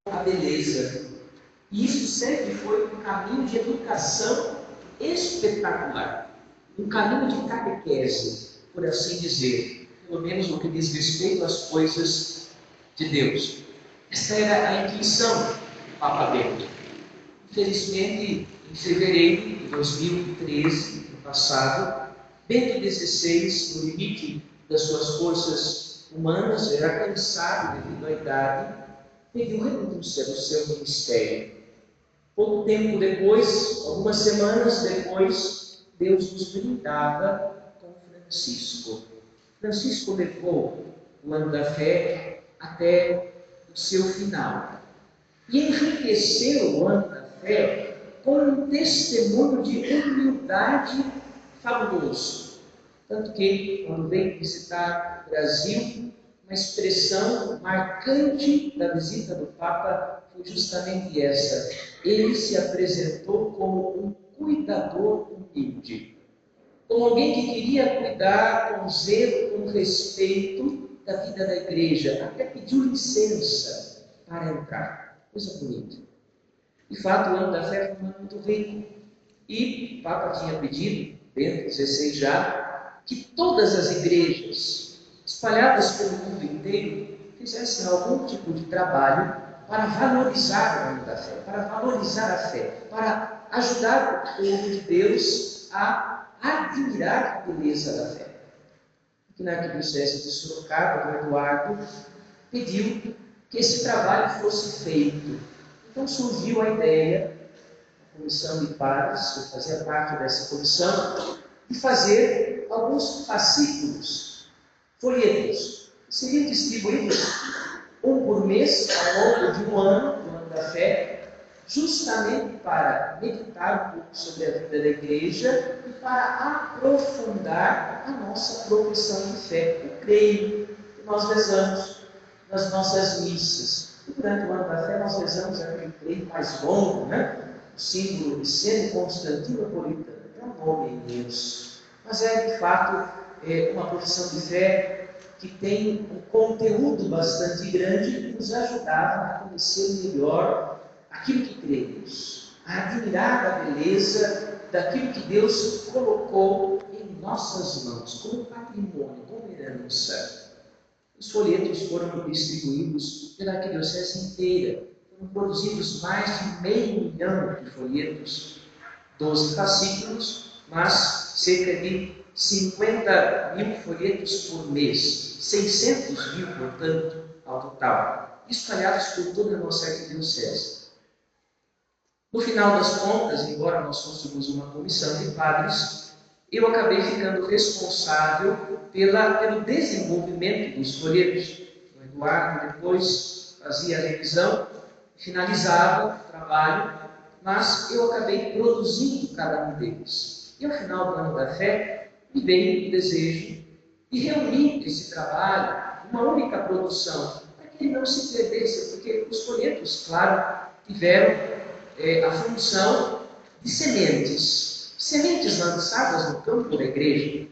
a beleza. E isso sempre foi um caminho de educação espetacular. Um caminho de catequese, por assim dizer. Pelo menos no que diz respeito às coisas de Deus. Esta era a intuição do Papa Bento. Infelizmente, em fevereiro de 2013, no passado, Bento XVI, no limite das suas forças humanas, era cansado devido à idade, pediu renúncia do seu ministério. Pouco tempo depois, algumas semanas depois, Deus nos brindava com Francisco. Francisco levou o ano da fé até o seu final e enriqueceu o ano da fé com um testemunho de humildade fabuloso. Tanto que, quando veio visitar o Brasil, uma expressão marcante da visita do Papa foi justamente essa. Ele se apresentou como um cuidador humilde, como alguém que queria cuidar com zelo, com respeito da vida da igreja, até pediu licença para entrar. Coisa bonita. De fato, o ano da fé foi um ano muito rico. E o Papa tinha pedido, Bento XVI já, que todas as igrejas espalhadas pelo mundo inteiro fizessem algum tipo de trabalho para valorizar o ano da fé, para valorizar a fé, para ajudar o povo de Deus a admirar a beleza da fé. Aqui na Arquidiocese de Sorocaba, o Eduardo pediu que esse trabalho fosse feito. Então surgiu a ideia, a comissão de padres, eu fazia parte dessa comissão, de fazer alguns fascículos, folhetos, que seriam distribuídos um por mês ao longo de um ano, do ano da fé, justamente para meditar um pouco sobre a vida da igreja e para aprofundar a nossa profissão de fé, o creio que nós rezamos nas nossas missas. E durante o ano da fé nós rezamos aquele creio mais longo, o símbolo de Sede Constantinopolitana. É um nome imenso, mas é de fato uma profissão de fé que tem um conteúdo bastante grande que nos ajudava a conhecer melhor aquilo que cremos, a admirar a beleza daquilo que Deus colocou em nossas mãos, como patrimônio, como herança. Os folhetos foram distribuídos pela arquidiocese inteira, foram produzidos mais de 500 mil de folhetos, 12 fascículos, mas cerca de 50 mil folhetos por mês, 600 mil, portanto, ao total, espalhados por toda a nossa arquidiocese. No final das contas, embora nós fôssemos uma comissão de padres, eu acabei ficando responsável pelo desenvolvimento dos folhetos. O Eduardo depois fazia a revisão, finalizava o trabalho, mas eu acabei produzindo cada um deles. E ao final do ano da fé, me veio o desejo de reunir esse trabalho numa única produção, para que ele não se perdesse, porque os folhetos, claro, tiveram a função de sementes lançadas no campo da igreja.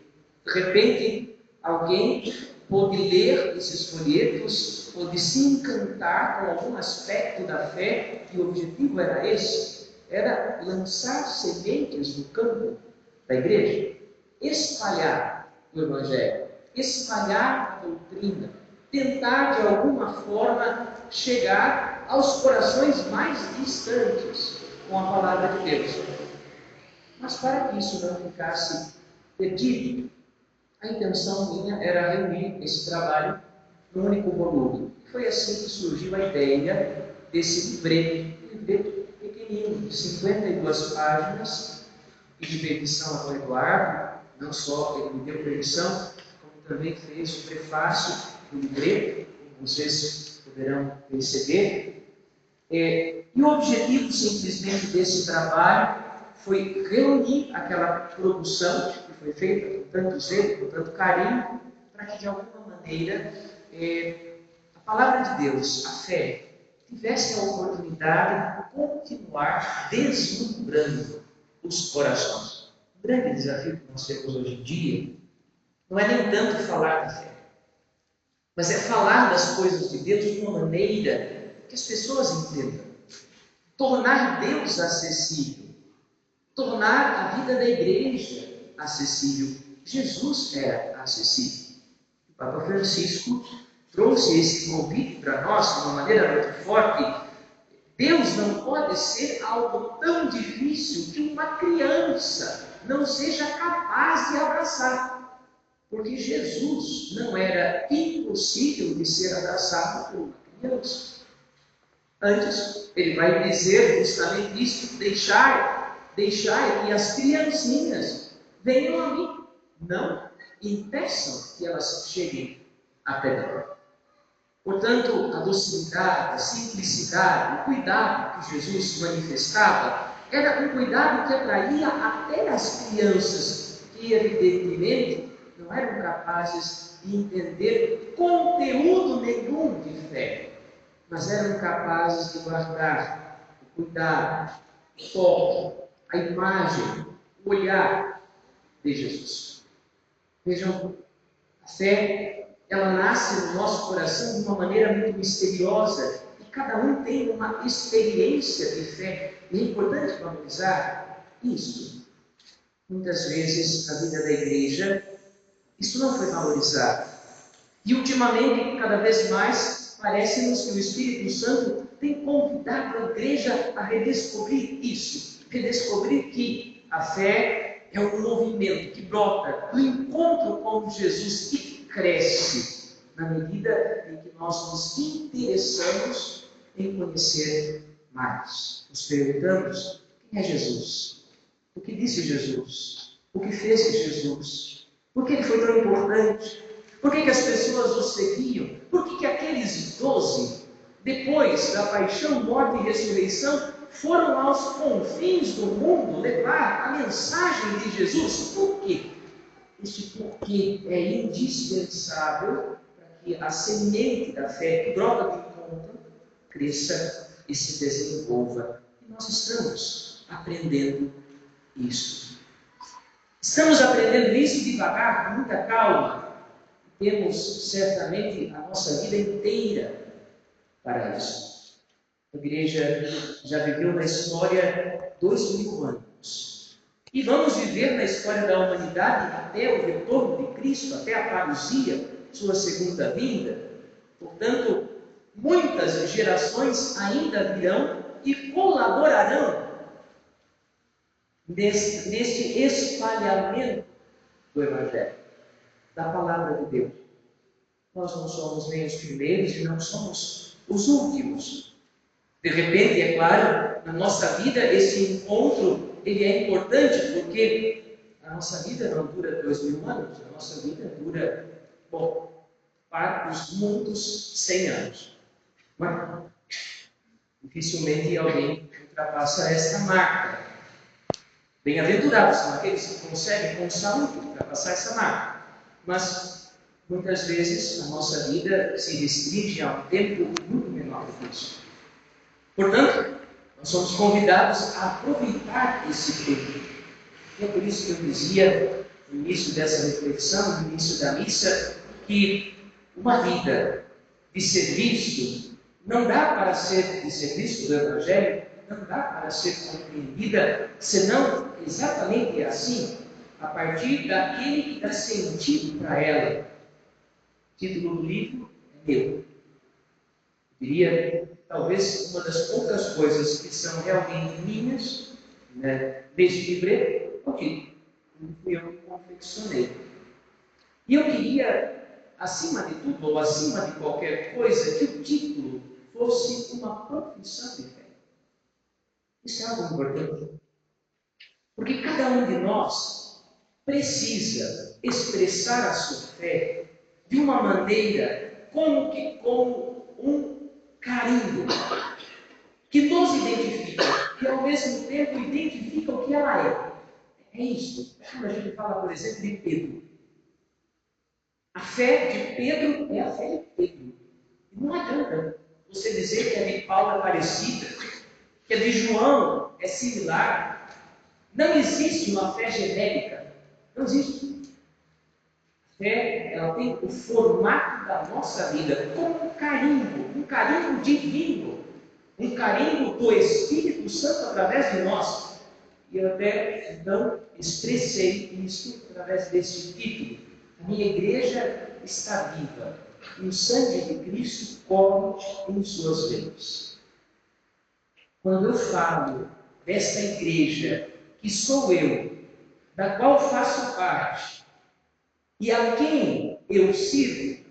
De repente, alguém pôde ler esses folhetos, pôde se encantar com algum aspecto da fé, e o objetivo era esse, era lançar sementes no campo da igreja, espalhar o Evangelho, espalhar a doutrina, tentar de alguma forma chegar aos corações mais distantes com a palavra de Deus. Mas para que isso não ficasse perdido, a intenção minha era reunir esse trabalho num único volume. Foi assim que surgiu a ideia desse livreto, um livreto pequenino, de 52 páginas, e de permissão ao Eduardo. Não só ele me deu permissão, como também fez o prefácio do livreto, como vocês poderão perceber. E o objetivo simplesmente desse trabalho foi reunir aquela produção que foi feita com tanto zelo, com tanto carinho, para que de alguma maneira a palavra de Deus, a fé, tivesse a oportunidade de continuar deslumbrando os corações. O grande desafio que nós temos hoje em dia não é nem tanto falar da fé, mas é falar das coisas de Deus de uma maneira que as pessoas entendam. Tornar Deus acessível. Tornar a vida da igreja acessível. Jesus era acessível. O Papa Francisco trouxe esse convite para nós de uma maneira muito forte. Deus não pode ser algo tão difícil que uma criança não seja capaz de abraçar. Porque Jesus não era impossível de ser abraçado por uma criança. Antes, ele vai dizer justamente isso: deixai que as criancinhas venham a mim. Não impeçam que elas cheguem até mim. Portanto, a docilidade, a simplicidade, o cuidado que Jesus manifestava era um cuidado que atraía até as crianças que, evidentemente, não eram capazes de entender conteúdo nenhum de fé, mas eram capazes de guardar o cuidado, o toque, a imagem, o olhar de Jesus. Vejam, a fé, ela nasce no nosso coração de uma maneira muito misteriosa e cada um tem uma experiência de fé. E é importante valorizar isso. Muitas vezes, na vida da igreja, isso não foi valorizado. E ultimamente, cada vez mais, parece-nos que o Espírito Santo tem convidado a igreja a redescobrir isso. Redescobrir que a fé é um movimento que brota do encontro com Jesus e cresce na medida em que nós nos interessamos em conhecer mais. Nos perguntamos: quem é Jesus? O que disse Jesus? O que fez Jesus? Por que ele foi tão importante? Por que as pessoas o seguiam? Por que aqueles 12, depois da paixão, morte e ressurreição, foram aos confins do mundo levar a mensagem de Jesus? Por quê? Este porquê é indispensável para que a semente da fé que brota do encontro cresça e se desenvolva. E nós estamos aprendendo isso. Estamos aprendendo isso devagar, com muita calma. Temos certamente a nossa vida inteira para isso. A igreja já viveu na história 2000 anos. E vamos viver na história da humanidade até o retorno de Cristo, até a parousia, sua segunda vinda. Portanto, muitas gerações ainda virão e colaborarão neste espalhamento do Evangelho, da palavra de Deus. Nós não somos nem os primeiros e não somos os últimos. De repente, é claro, na nossa vida esse encontro ele é importante porque a nossa vida não dura 2000 anos, a nossa vida dura, para os muitos 100 anos. Mas dificilmente alguém ultrapassa esta marca. Bem-aventurados são aqueles que conseguem com saúde ultrapassar essa marca. Mas muitas vezes a nossa vida se restringe a um tempo muito menor do que isso. Portanto, nós somos convidados a aproveitar esse tempo. E é por isso que eu dizia no início dessa reflexão, no início da missa, que uma vida de serviço não dá para ser de serviço do Evangelho, não dá para ser compreendida, senão exatamente assim, a partir daquele que dá sentido para ela. O título do livro é meu. Eu diria, talvez, uma das poucas coisas que são realmente minhas, neste livro, é o título. Não fui eu que confeccionei. E eu queria, acima de tudo, ou acima de qualquer coisa, que o título fosse uma profissão de fé. Isso é algo importante. Porque cada um de nós precisa expressar a sua fé de uma maneira como um carinho que nos identifica e ao mesmo tempo identifica o que ela é. É isso. Quando a gente fala, por exemplo, de Pedro. A fé de Pedro é a fé de Pedro. E não adianta você dizer que a de Paulo é parecida, que a de João é similar. Não existe uma fé genérica. Não existe. A fé, ela tem o formato da nossa vida, como um carimbo divino um carimbo do Espírito Santo através de nós. E eu até, então, expressei isso através deste título. A minha igreja está viva e o sangue de Cristo corre em suas veias. Quando eu falo desta igreja, que sou eu, da qual faço parte, e a quem eu sirvo,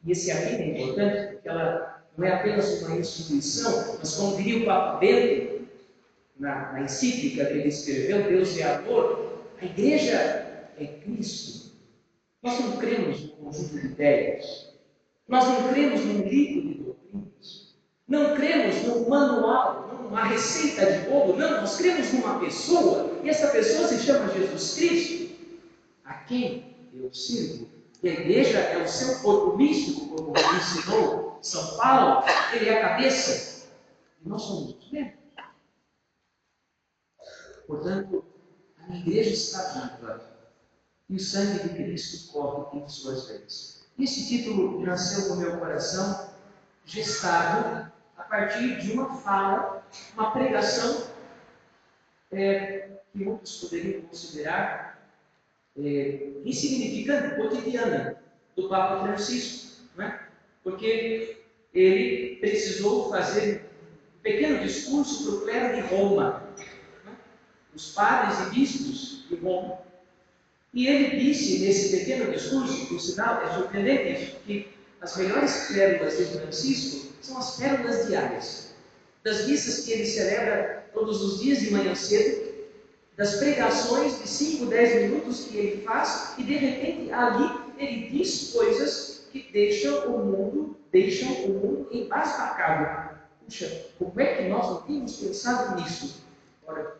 e esse aqui é importante, porque ela não é apenas uma instituição, mas como diria o Papa Bento, na encíclica que ele escreveu, Deus é amor, a igreja é Cristo. Nós não cremos num conjunto de ideias, nós não cremos num livro de doutrinas, não cremos num manual, numa receita de bolo, não, nós cremos numa pessoa, e essa pessoa se chama Jesus Cristo, a quem eu sirvo. E a igreja é o seu corpo místico, como ensinou São Paulo, ele é a cabeça, e nós somos os membros. Portanto, a minha igreja está viva e o sangue de Cristo corre em suas veias. Esse título nasceu no meu coração, gestado a partir de uma fala, uma pregação que muitos poderiam considerar insignificante, cotidiana, do Papa Francisco, não é? Porque ele precisou fazer um pequeno discurso para o clero de Roma, os padres e bispos de Roma. E ele disse nesse pequeno discurso, por sinal, é surpreendente isso, que as melhores pérolas de Francisco são as pérolas diárias, das missas que ele celebra todos os dias de manhã cedo, das pregações de 5, 10 minutos que ele faz, e de repente ali ele diz coisas que deixam o mundo embasbacado. Puxa, como é que nós não tínhamos pensado nisso? Ora,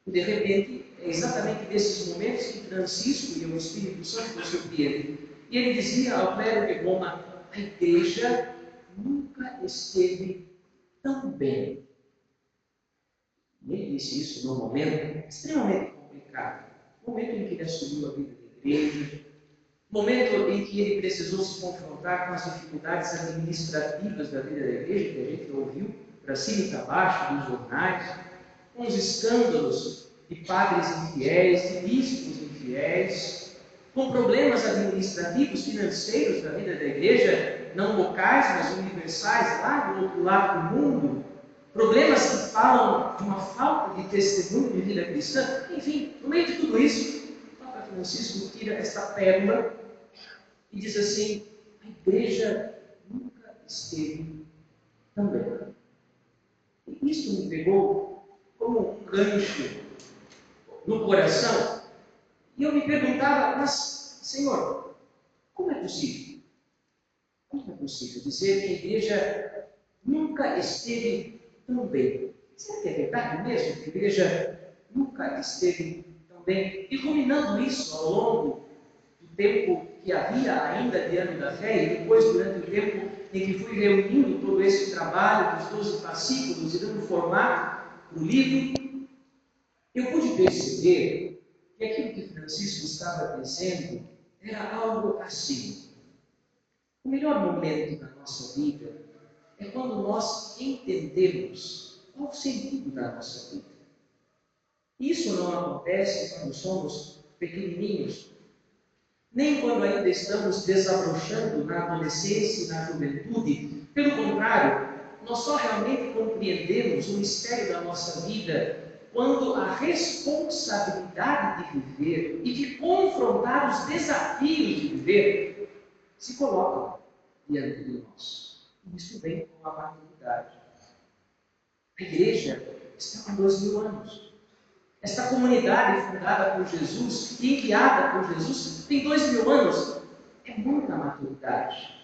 e de repente, é exatamente nesses momentos que Francisco e o Espírito Santo nos surpreendem. E ele dizia ao clero de Roma: a igreja nunca esteve tão bem. E ele disse isso num momento extremamente complicado. Momento em que ele assumiu a vida da igreja, momento em que ele precisou se confrontar com as dificuldades administrativas da vida da igreja, que a gente ouviu para cima e para baixo dos jornais, com os escândalos de padres infiéis, de bispos infiéis, com problemas administrativos, financeiros da vida da igreja, não locais, mas universais, lá do outro lado do mundo, problemas que falam de uma falta de testemunho de vida cristã. Enfim, no meio de tudo isso, o Papa Francisco tira esta pérola e diz assim: a igreja nunca esteve tão bem. E isso me pegou como um gancho no coração, e eu me perguntava: mas, Senhor, como é possível? Como é possível dizer que a igreja nunca esteve tão bem? Será que é verdade mesmo que a igreja nunca esteve tão bem? E ruminando isso ao longo do tempo que havia ainda de ano da fé, e depois durante o tempo em que fui reunindo todo esse trabalho dos 12 fascículos e dando formato para o livro, eu pude perceber que aquilo que Francisco estava dizendo era algo assim. O melhor momento da nossa vida é quando nós entendemos qual o sentido da nossa vida. Isso não acontece quando somos pequenininhos, nem quando ainda estamos desabrochando na adolescência e na juventude. Pelo contrário, nós só realmente compreendemos o mistério da nossa vida quando a responsabilidade de viver e de confrontar os desafios de viver se colocam diante de nós. E isso vem com a maturidade. A igreja está com 2000 anos. Esta comunidade fundada por Jesus e enviada por Jesus tem 2000 anos. É muita maturidade.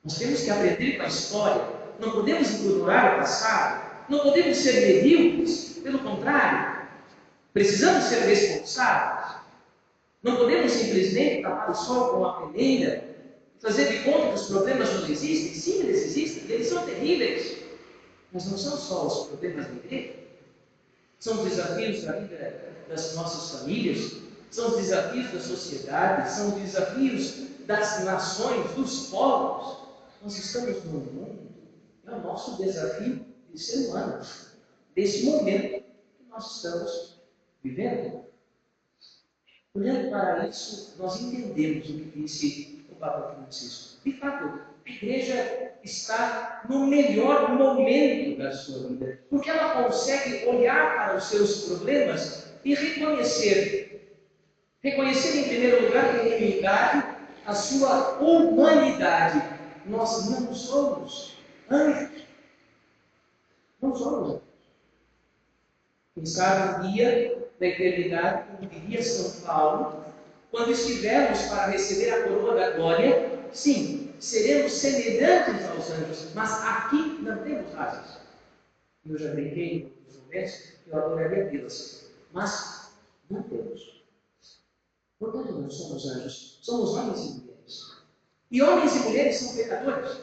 Nós temos que aprender com a história. Não podemos ignorar o passado. Não podemos ser medíocres. Pelo contrário, precisamos ser responsáveis. Não podemos simplesmente tapar o sol com a peneira e fazer de conta que os problemas não existem. Sim, eles existem. Eles são terríveis. Mas não são só os problemas da igreja. São os desafios da vida das nossas famílias, são os desafios da sociedade, são os desafios das nações, dos povos. Nós estamos num mundo nosso desafio de ser humano, desse momento que nós estamos vivendo. Olhando para isso, nós entendemos o que disse o Papa Francisco. De fato, a igreja está no melhor momento da sua vida, porque ela consegue olhar para os seus problemas e reconhecer em primeiro lugar com humildade a sua humanidade. Nós não somos anjos. Não somos anjos. Quem sabe um dia da eternidade, como diria São Paulo, quando estivermos para receber a coroa da glória, sim, seremos semelhantes aos anjos, mas aqui não temos asas. Eu já brinquei nos momentos que eu adoraria tê-las, mas não temos. Portanto, não somos anjos, somos homens e mulheres. E homens e mulheres são pecadores.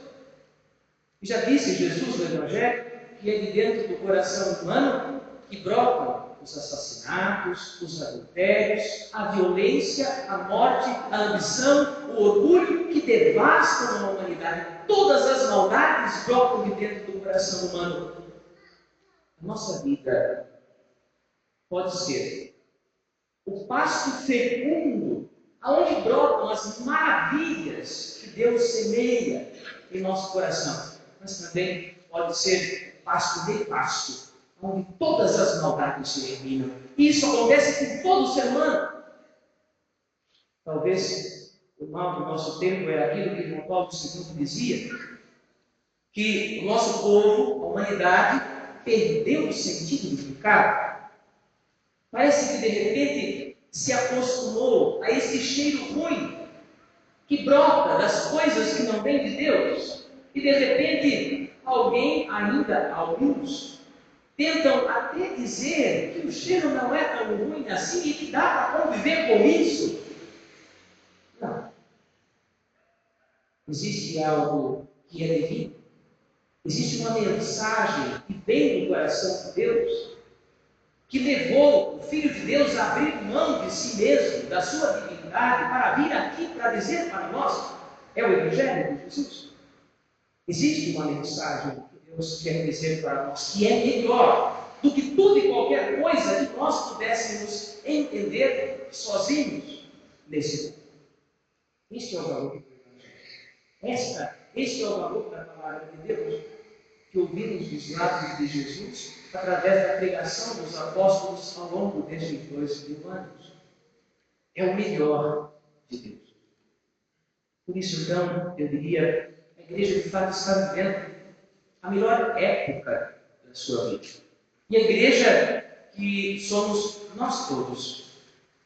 E já disse Jesus no Evangelho que é de dentro do coração humano que brotam os assassinatos, os adultérios, a violência, a morte, a ambição, o orgulho que devastam a humanidade. Todas as maldades brotam de dentro do coração humano. A nossa vida pode ser o pasto fecundo, aonde brotam as maravilhas que Deus semeia em nosso coração. Mas também pode ser pasto nefasto, onde todas as maldades se eliminam. E isso acontece com todo ser humano. Talvez o mal do nosso tempo é aquilo que João Paulo II dizia, que o nosso povo, a humanidade, perdeu o sentido do pecado. Parece que de repente se acostumou a esse cheiro ruim que brota das coisas que não vêm de Deus. E de repente alguns, tentam até dizer que o cheiro não é tão ruim assim e que dá para conviver com isso. Não. Existe algo que é divino. Existe uma mensagem que vem do coração de Deus, que levou o Filho de Deus a abrir mão de si mesmo, da sua divindade, para vir aqui para dizer para nós. É o Evangelho de Jesus. Existe uma mensagem que Deus quer dizer para nós, que é melhor do que tudo e qualquer coisa que nós pudéssemos entender sozinhos nesse mundo. Este é o valor do Evangelho. Este é o valor da palavra de Deus, que ouvimos dos lábios de Jesus, através da pregação dos apóstolos ao longo destes 2000 anos. É o melhor de Deus. Por isso, então, eu diria, a igreja de fato está vivendo a melhor época da sua vida. E a igreja que somos nós todos.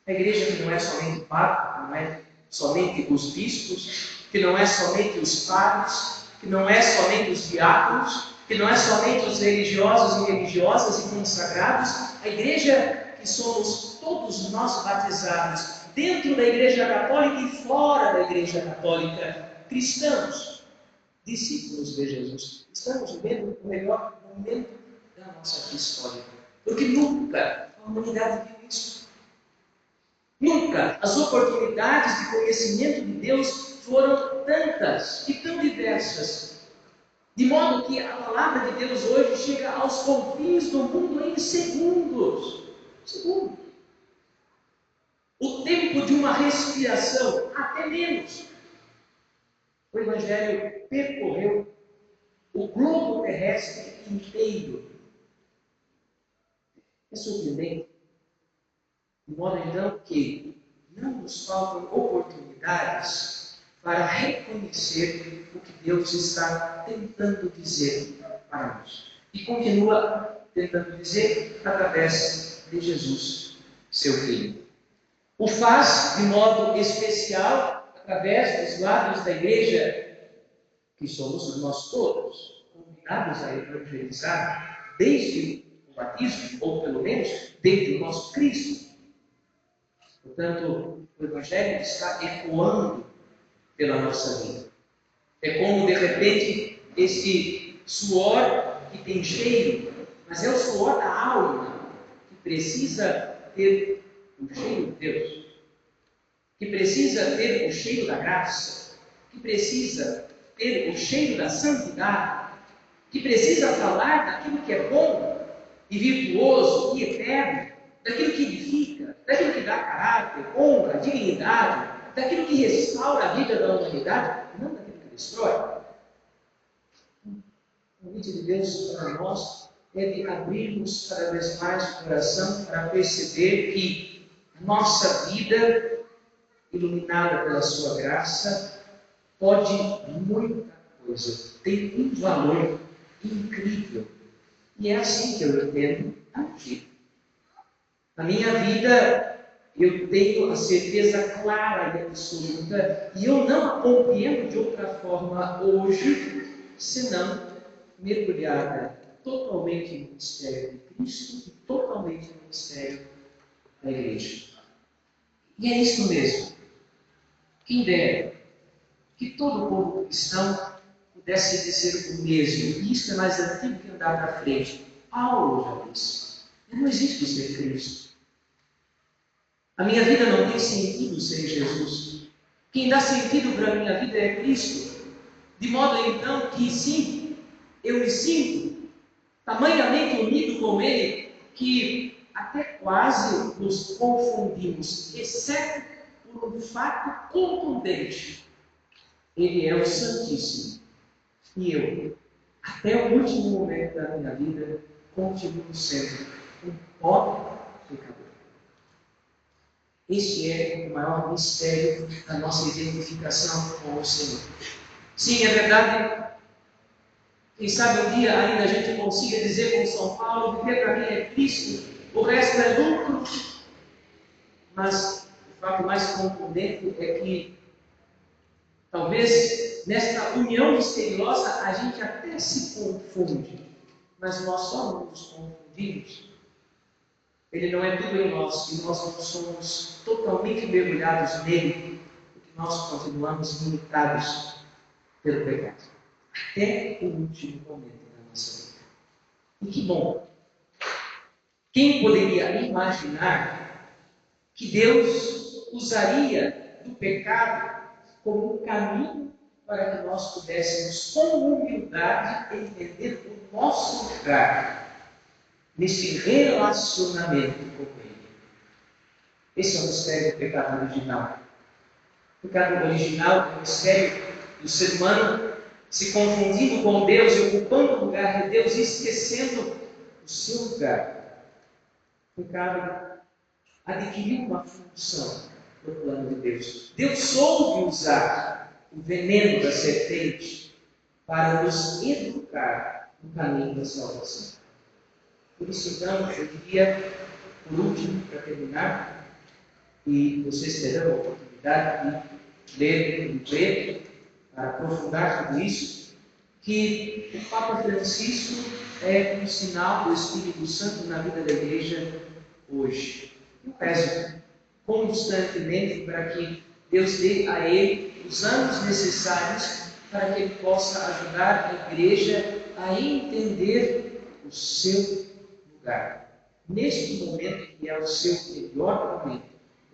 A igreja que não é somente o Papa, que não é somente os bispos, que não é somente os padres, que não é somente os diáconos, que não é somente os religiosos e religiosas e consagrados. A igreja que somos todos nós batizados, dentro da igreja católica e fora da igreja católica, cristãos, discípulos de Jesus. Estamos vivendo o melhor momento da nossa história. Porque nunca a humanidade viu isso. Nunca as oportunidades de conhecimento de Deus foram tantas e tão diversas. De modo que a palavra de Deus hoje chega aos confins do mundo em segundos. O tempo de uma respiração, até menos. O Evangelho percorreu o globo terrestre inteiro. É surpreendente. De modo então que não nos faltam oportunidades para reconhecer o que Deus está tentando dizer para nós. E continua tentando dizer através de Jesus, seu Filho. O faz de modo especial através dos lábios da igreja, que somos nós todos, convidados a evangelizar desde o batismo, ou pelo menos desde o nosso Cristo. Portanto, o Evangelho está ecoando pela nossa vida. É como, de repente, esse suor que tem cheiro, mas é o suor da alma, que precisa ter o cheiro de Deus, que precisa ter o cheiro da graça, que precisa ter o cheiro da santidade. que precisa falar daquilo que é bom e virtuoso e eterno, daquilo que edifica, daquilo que dá caráter, honra, dignidade, daquilo que restaura a vida da humanidade, não daquilo que destrói. O convite de Deus para nós é de abrirmos cada vez mais o coração para perceber que a nossa vida, iluminada pela sua graça, pode muita coisa, tem um valor incrível. E é assim que eu entendo a vida. Na minha vida, eu tenho a certeza clara e absoluta, e eu não a compreendo de outra forma hoje, senão mergulhada totalmente no mistério de Cristo e totalmente no mistério da Igreja. E é isso mesmo. Quem dera que todo o povo cristão pudesse dizer o mesmo. E isso é mais antigo que andar para frente. Paulo já disse. Não existe ser Cristo. A minha vida não tem sentido sem Jesus. Quem dá sentido para a minha vida é Cristo. De modo então que sim, eu me sinto tamanhamente unido com Ele que até quase nos confundimos, exceto por um fato contundente. Ele é o Santíssimo. E eu, até o último momento da minha vida, continuo sendo um pobre pecador. Este é o maior mistério da nossa identificação com o Senhor. Sim, é verdade. Quem sabe um dia ainda a gente consiga dizer com São Paulo, viver para mim é Cristo, o resto é lucro. Mas o fato mais contundente é que talvez nesta união misteriosa a gente até se confunde, mas nós só não nos confundimos. Ele não é tudo em nós e nós não somos totalmente mergulhados nele, porque nós continuamos limitados pelo pecado, até o último momento da nossa vida. E que bom! Quem poderia imaginar que Deus usaria do pecado como um caminho para que nós pudéssemos, com humildade, entender o nosso lugar nesse relacionamento com Ele. Esse é o mistério do pecado original. O pecado original é o mistério do ser humano se confundindo com Deus e ocupando o lugar de Deus e esquecendo o seu lugar. O pecado adquiriu uma função no plano de Deus. Deus soube usar o veneno da serpente para nos educar no caminho da salvação. Por isso, então, eu queria, por último, para terminar, e vocês terão a oportunidade de ler o livro para aprofundar tudo isso, que o Papa Francisco é um sinal do Espírito Santo na vida da Igreja hoje. Eu peço constantemente para que Deus dê a ele os anos necessários para que ele possa ajudar a Igreja a entender o seu lugar. Neste momento que é o seu melhor momento,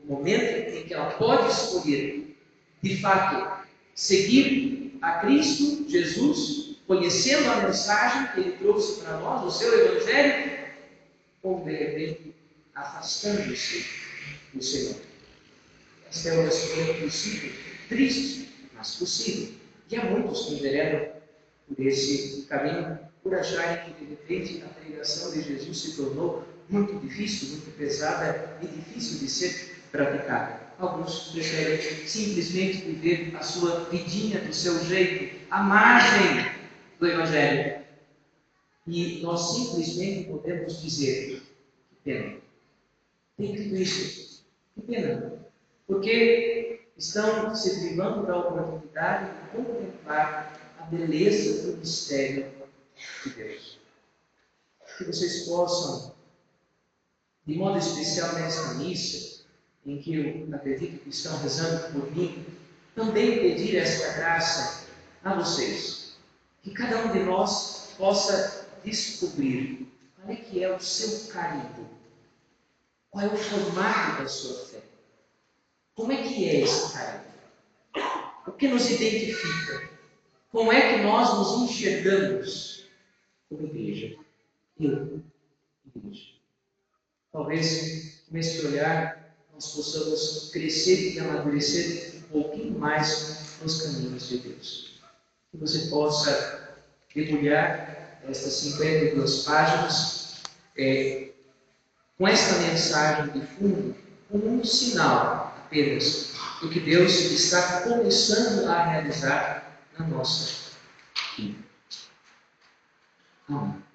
o momento em que ela pode escolher, de fato, seguir a Cristo Jesus, conhecendo a mensagem que Ele trouxe para nós, o seu Evangelho, ou de repente afastando-se do Senhor. Esta é uma escolha possível, triste, mas possível. E há muitos que enveredam por esse caminho, por acharem que de repente a pregação de Jesus se tornou muito difícil, muito pesada e difícil de ser praticada. Alguns preferem simplesmente viver a sua vidinha do seu jeito, à margem do Evangelho. E nós simplesmente podemos dizer: que pena. Tem tudo isso. Que pena. Porque estão se privando da oportunidade de contemplar a beleza do mistério de Deus. Que vocês possam, de modo especial nesta missa, em que eu acredito que estão rezando por mim, também pedir esta graça a vocês. Que cada um de nós possa descobrir qual é que é o seu carimbo, qual é o formato da sua fé. Como é que é esse carimbo? O que nos identifica? Como é que nós nos enxergamos? como igreja. Eu, igreja. Talvez, com esse olhar, nós possamos crescer e amadurecer um pouquinho mais nos caminhos de Deus. Que você possa debulhar estas 52 páginas com esta mensagem de fundo, como um sinal apenas do que Deus está começando a realizar na nossa vida. Amém.